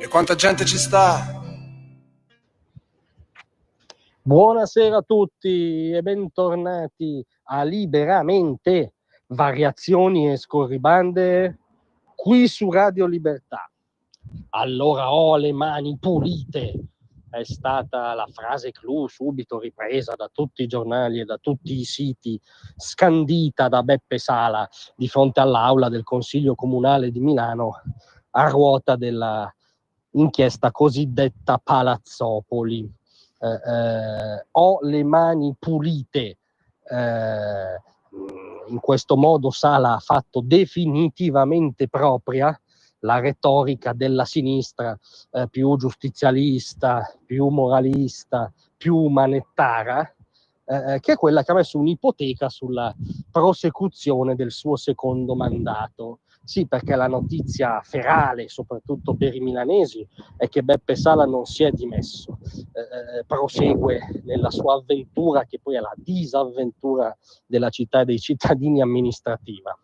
E quanta gente ci sta? Buonasera a tutti e bentornati a Liberamente, variazioni e scorribande qui su Radio Libertà. Allora ho le mani pulite, è stata la frase clou subito ripresa da tutti i giornali e da tutti i siti, scandita da Beppe Sala di fronte all'aula del Consiglio Comunale di Milano a ruota della inchiesta cosiddetta Palazzopoli. Ho le mani pulite. In questo modo Sala ha fatto definitivamente propria la retorica della sinistra più giustizialista, più moralista, più manettara, che è quella che ha messo un'ipoteca sulla prosecuzione del suo secondo mandato. Sì, perché la notizia ferale, soprattutto per i milanesi, è che Beppe Sala non si è dimesso, prosegue nella sua avventura, che poi è la disavventura della città e dei cittadini amministrativa.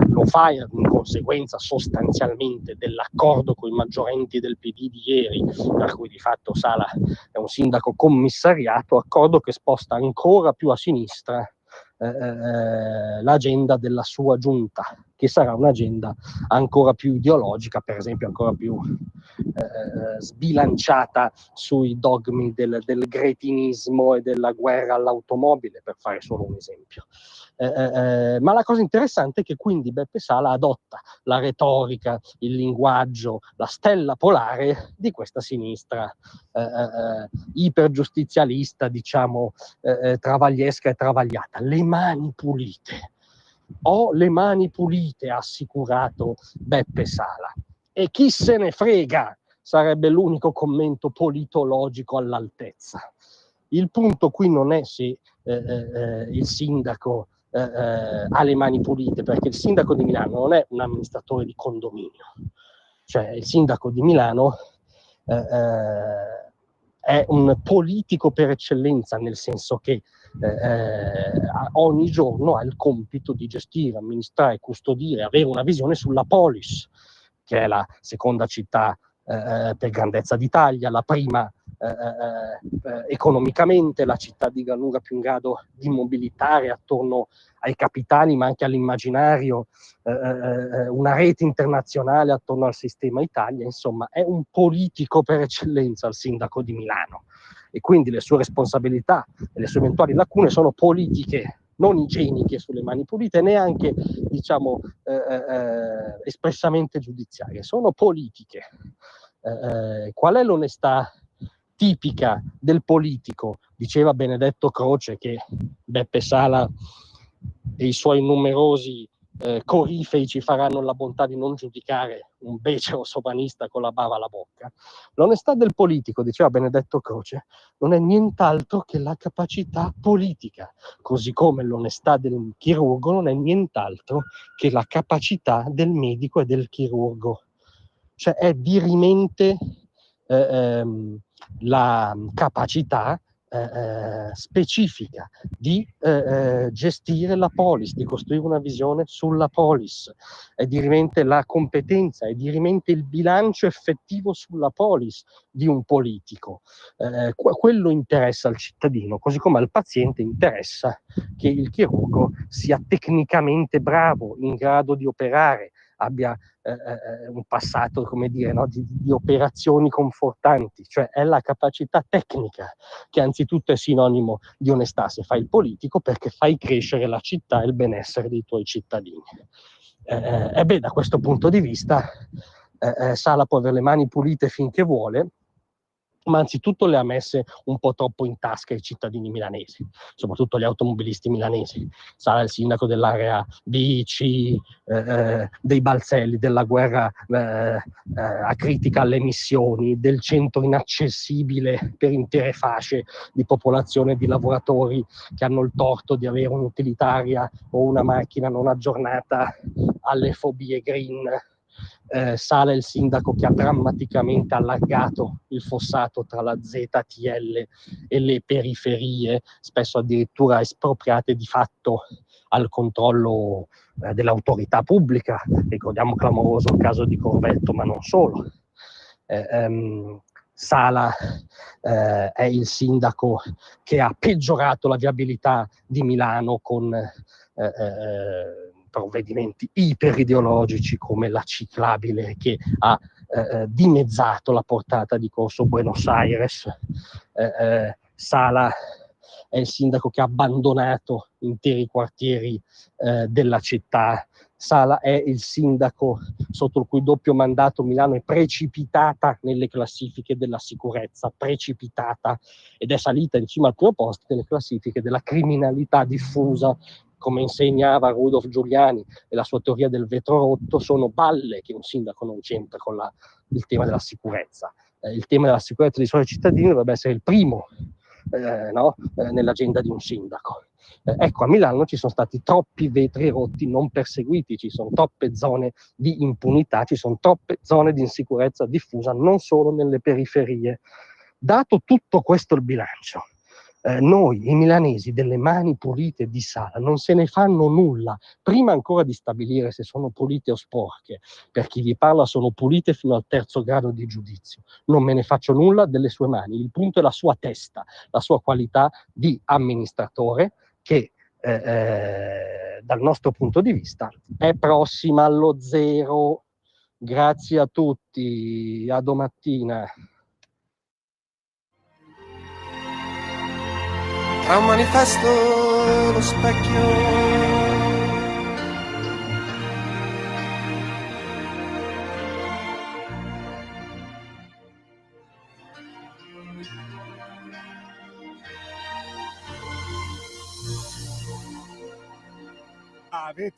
Lo fa in conseguenza sostanzialmente dell'accordo con i maggiorenti del PD di ieri, per cui di fatto Sala è un sindaco commissariato, accordo che sposta ancora più a sinistra l'agenda della sua giunta, che sarà un'agenda ancora più ideologica, per esempio ancora più sbilanciata sui dogmi del gretinismo e della guerra all'automobile, per fare solo un esempio. Ma la cosa interessante è che quindi Beppe Sala adotta la retorica, il linguaggio, la stella polare di questa sinistra ipergiustizialista, diciamo, travagliesca e travagliata. Le mani pulite. Ho le mani pulite, ha assicurato Beppe Sala. E chi se ne frega, sarebbe l'unico commento politologico all'altezza. Il punto qui non è se il sindaco ha le mani pulite, perché il sindaco di Milano non è un amministratore di condominio, cioè il sindaco di Milano è un politico per eccellenza, nel senso che ogni giorno ha il compito di gestire, amministrare, custodire, avere una visione sulla polis, che è la seconda città per grandezza d'Italia, la prima economicamente, la città di Granura più in grado di mobilitare attorno ai capitali, ma anche all'immaginario, una rete internazionale attorno al sistema Italia. Insomma, è un politico per eccellenza il sindaco di Milano, e quindi le sue responsabilità e le sue eventuali lacune sono politiche, non igieniche sulle mani pulite, neanche diciamo espressamente giudiziarie, sono politiche. Qual è l'onestà tipica del politico? Diceva Benedetto Croce che Beppe Sala e i suoi numerosi corifei ci faranno la bontà di non giudicare un becero sovranista con la bava alla bocca. L'onestà del politico, diceva Benedetto Croce, non è nient'altro che la capacità politica, così come l'onestà del chirurgo non è nient'altro che la capacità del medico e del chirurgo. Cioè è dirimente la capacità specifica di gestire la polis, di costruire una visione sulla polis, è dirimente la competenza, è dirimente il bilancio effettivo sulla polis di un politico. Quello interessa al cittadino, così come al paziente interessa che il chirurgo sia tecnicamente bravo, in grado di operare, abbia un passato, come dire, no, di operazioni confortanti, cioè è la capacità tecnica che anzitutto è sinonimo di onestà se fai il politico, perché fai crescere la città e il benessere dei tuoi cittadini. E beh, da questo punto di vista Sala può avere le mani pulite finché vuole, ma anzitutto le ha messe un po' troppo in tasca ai cittadini milanesi, soprattutto gli automobilisti milanesi. Sarà il sindaco dell'area B, C, dei balzelli, della guerra acritica alle emissioni, del centro inaccessibile per intere fasce di popolazione, di lavoratori che hanno il torto di avere un'utilitaria o una macchina non aggiornata alle fobie green. Sala è il sindaco che ha drammaticamente allargato il fossato tra la ZTL e le periferie, spesso addirittura espropriate di fatto al controllo dell'autorità pubblica. Ricordiamo clamoroso il caso di Corvetto, ma non solo. Sala è il sindaco che ha peggiorato la viabilità di Milano con provvedimenti iperideologici come la ciclabile che ha dimezzato la portata di Corso Buenos Aires. Sala è il sindaco che ha abbandonato interi quartieri della città. Sala è il sindaco sotto il cui doppio mandato Milano è precipitata nelle classifiche della sicurezza, precipitata, ed è salita in cima al primo posto nelle classifiche della criminalità diffusa, come insegnava Rudolf Giuliani e la sua teoria del vetro rotto. Sono balle che un sindaco non c'entra con il tema della sicurezza. Il tema della sicurezza dei suoi cittadini dovrebbe essere il primo nell'agenda di un sindaco. Ecco, a Milano ci sono stati troppi vetri rotti non perseguiti, ci sono troppe zone di impunità, ci sono troppe zone di insicurezza diffusa, non solo nelle periferie. Dato tutto questo il bilancio, noi, i milanesi, delle mani pulite di Sala non se ne fanno nulla, prima ancora di stabilire se sono pulite o sporche. Per chi vi parla sono pulite fino al 3° grado di giudizio. Non me ne faccio nulla delle sue mani, il punto è la sua testa, la sua qualità di amministratore che dal nostro punto di vista è prossima allo zero. Grazie a tutti, a domattina. Tra un manifesto e lo specchio avete